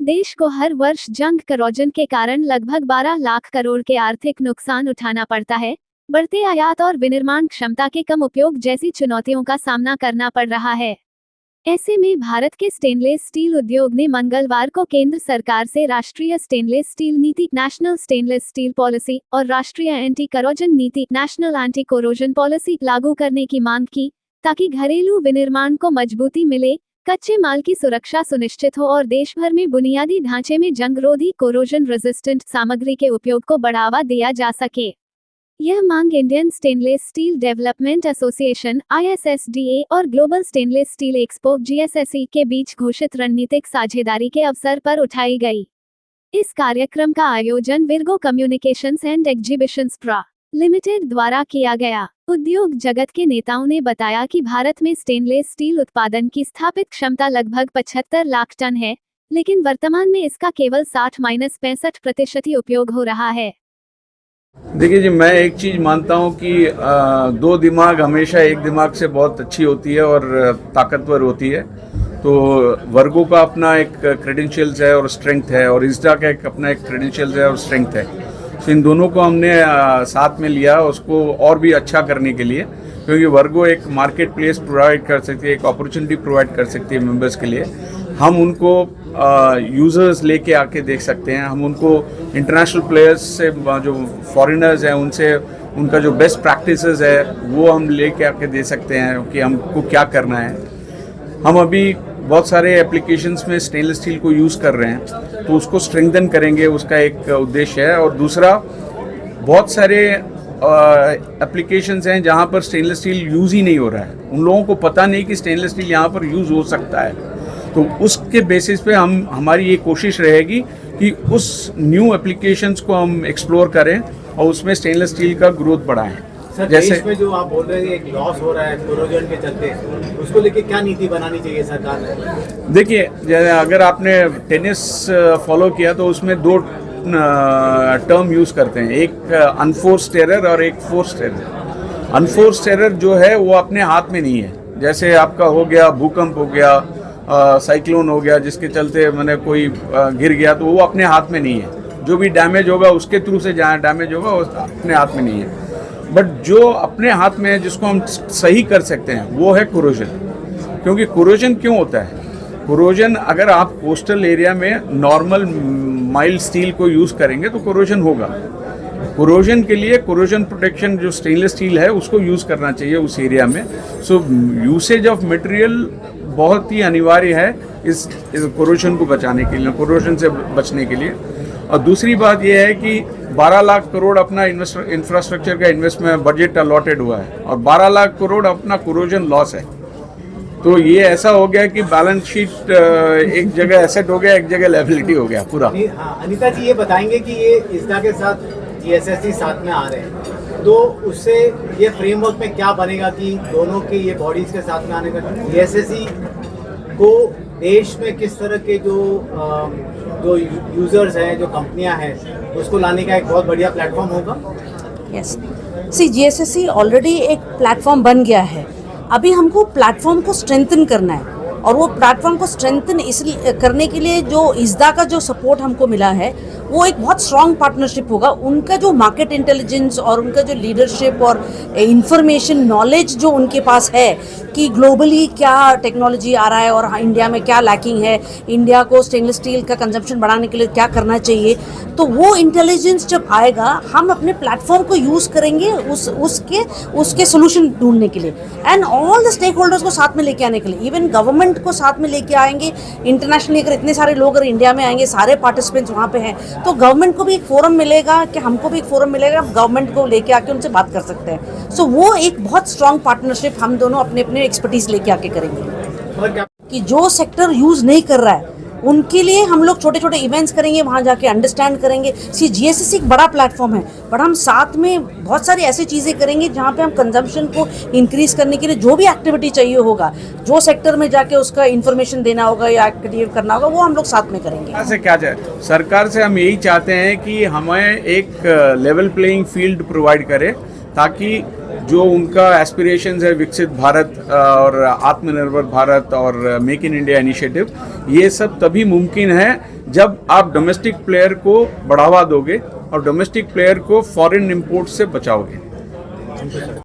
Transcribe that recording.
देश को हर वर्ष जंग करोजन के कारण लगभग 12 लाख करोड़ के आर्थिक नुकसान उठाना पड़ता है। बढ़ते आयात और विनिर्माण क्षमता के कम उपयोग जैसी चुनौतियों का सामना करना पड़ रहा है। ऐसे में भारत के स्टेनलेस स्टील उद्योग ने मंगलवार को केंद्र सरकार से राष्ट्रीय स्टेनलेस स्टील नीति नेशनल स्टेनलेस स्टील पॉलिसी और राष्ट्रीय एंटी करोजन नीति नेशनल एंटी कोरोजन पॉलिसी लागू करने की मांग की, ताकि घरेलू विनिर्माण को मजबूती मिले, कच्चे माल की सुरक्षा सुनिश्चित हो और देश भर में बुनियादी ढांचे में जंगरोधी कोरोजन रेजिस्टेंट सामग्री के उपयोग को बढ़ावा दिया जा सके। यह मांग Indian stainless steel development association (ISSDA) और global stainless steel expo (GSSE) के बीच घोषित रणनीतिक साझेदारी के अवसर पर उठाई गई। इस कार्यक्रम का आयोजन विर्गो कम्युनिकेशंस एंड एग्जीबिशंस प्रा. लिमिटेड द्वारा किया गया। उद्योग जगत के नेताओं ने बताया कि भारत में स्टेनलेस स्टील उत्पादन की स्थापित क्षमता लगभग 75 लाख टन है, लेकिन वर्तमान में इसका केवल 60-65% ही उपयोग हो रहा है। देखिए जी, मैं एक चीज़ मानता हूँ कि दो दिमाग हमेशा एक दिमाग से बहुत अच्छी होती है और ताकतवर होती है। तो वर्गो का अपना एक क्रेडेंशियल्स है और स्ट्रेंथ है, और ISDA का एक अपना एक क्रेडेंशियल्स है और स्ट्रेंथ है। तो इन दोनों को हमने साथ में लिया उसको और भी अच्छा करने के लिए, क्योंकि वर्गो एक मार्केट प्लेस प्रोवाइड कर सकती है, एक अपॉर्चुनिटी प्रोवाइड कर सकती है मेंबर्स के लिए। हम उनको यूज़र्स लेके आके देख सकते हैं, हम उनको इंटरनेशनल प्लेयर्स से, जो फॉरेनर्स हैं उनसे उनका जो बेस्ट प्रैक्टिसेस है वो हम लेके आके दे सकते हैं कि हमको क्या करना है। हम अभी बहुत सारे एप्लीकेशंस में स्टेनलेस स्टील को यूज़ कर रहे हैं, तो उसको स्ट्रेंथन करेंगे, उसका एक उद्देश्य है। और दूसरा, बहुत सारे एप्लीकेशंस हैं जहाँ पर स्टेनलेस स्टील यूज़ ही नहीं हो रहा है, उन लोगों को पता नहीं कि स्टेनलेस स्टील यहाँ पर यूज़ हो सकता है। तो उसके बेसिस पे हमारी ये कोशिश रहेगी कि उस न्यू एप्लीकेशंस को हम एक्सप्लोर करें और उसमें स्टेनलेस स्टील का ग्रोथ बढ़ाएं। सर, जैसे देश में जो आप बोल रहे हैं एक लॉस हो रहा है कोरोजन के चलते, उसको लेके क्या नीति बनानी चाहिए सरकार ने? देखिए, अगर आपने टेनिस फॉलो किया तो उसमें दो टर्म यूज़ करते हैं, एक अनफोर्स्ड एरर और एक फोर्स्ड एरर। अनफोर्स्ड एरर जो है वो अपने हाथ में नहीं है। जैसे आपका हो गया भूकंप, हो गया साइक्लोन, हो गया जिसके चलते मैंने कोई गिर गया, तो वो अपने हाथ में नहीं है। जो भी डैमेज होगा उसके थ्रू से जहाँ डैमेज होगा वो अपने हाथ में नहीं है। बट जो अपने हाथ में है, जिसको हम सही कर सकते हैं, वो है कोरोजन। क्योंकि कोरोजन क्यों होता है? कोरोजन, अगर आप कोस्टल एरिया में नॉर्मल माइल्ड स्टील को यूज़ करेंगे तो कोरोजन होगा। कोरोजन के लिए कोरोजन प्रोटेक्शन जो स्टेनलेस स्टील है उसको यूज़ करना चाहिए उस एरिया में। सो यूसेज ऑफ मटेरियल बहुत ही अनिवार्य है इस कोरोजन को बचाने के लिए, कोरोजन से बचने के लिए। और दूसरी बात यह है कि 12 लाख करोड़ अपना इंफ्रास्ट्रक्चर का इन्वेस्टमेंट बजट अलॉटेड हुआ है और 12 लाख करोड़ अपना कोरोजन लॉस है। तो ये ऐसा हो गया कि बैलेंस शीट एक जगह एसेट हो गया, एक जगह लायबिलिटी हो गया पूरा। अनीता जी, ये बताएंगे कि ये ISDA के साथ GSSE साथ में आ रहे हैं, तो उससे ये फ्रेमवर्क में क्या बनेगा कि दोनों के ये बॉडीज के साथ में आने का GSSE को देश में किस तरह के जो यूजर्स हैं, जो कंपनियां हैं, उसको लाने का एक बहुत बढ़िया प्लेटफॉर्म होगा। यस, सी GSSE ऑलरेडी एक प्लेटफॉर्म बन गया है। अभी हमको प्लेटफॉर्म को स्ट्रेंथन करना है, और वो प्लेटफॉर्म को स्ट्रेंथन इसलिए करने के लिए जो ISDA का जो सपोर्ट हमको मिला है वो एक बहुत स्ट्रॉन्ग पार्टनरशिप होगा। उनका जो मार्केट इंटेलिजेंस और उनका जो लीडरशिप और इंफॉर्मेशन नॉलेज जो उनके पास है कि ग्लोबली क्या टेक्नोलॉजी आ रहा है और इंडिया में क्या लैकिंग है, इंडिया को स्टेनलेस स्टील का कंजम्पशन बढ़ाने के लिए क्या करना चाहिए, तो वो इंटेलिजेंस जब आएगा हम अपने प्लेटफॉर्म को यूज़ करेंगे उसके सोल्यूशन ढूंढने के लिए, and all the stakeholders को साथ में लेके आने के लिए, इवन गवर्नमेंट को साथ में लेके आएंगे। इंटरनेशनली अगर इतने सारे लोग अगर इंडिया में आएंगे, सारे पार्टिसिपेंट्स वहाँ पे हैं, तो गवर्नमेंट को भी एक फोरम मिलेगा कि हमको भी एक फोरम मिलेगा, गवर्नमेंट को लेके आके उनसे बात कर सकते हैं। सो वो एक बहुत स्ट्रॉन्ग पार्टनरशिप हम दोनों अपने अपने एक्सपर्टीज लेके आके करेंगे कि जो सेक्टर यूज नहीं कर रहा है उनके लिए हम लोग छोटे छोटे इवेंट्स करेंगे, वहाँ जाके अंडरस्टैंड करेंगे। सी GSSE एक बड़ा प्लेटफॉर्म है, बट हम साथ में बहुत सारी ऐसी चीज़ें करेंगे जहाँ पे हम कंजम्पशन को इंक्रीज करने के लिए जो भी एक्टिविटी चाहिए होगा, जो सेक्टर में जाके उसका इन्फॉर्मेशन देना होगा या एक्टिव करना होगा, वो हम लोग साथ में करेंगे। ऐसे क्या जाए, सरकार से हम यही चाहते हैं कि हमें एक लेवल प्लेइंग फील्ड प्रोवाइड करे, ताकि जो उनका एस्पिरेशंस है विकसित भारत और आत्मनिर्भर भारत और मेक इन इंडिया इनिशिएटिव, ये सब तभी मुमकिन है जब आप डोमेस्टिक प्लेयर को बढ़ावा दोगे और डोमेस्टिक प्लेयर को फॉरेन इंपोर्ट से बचाओगे।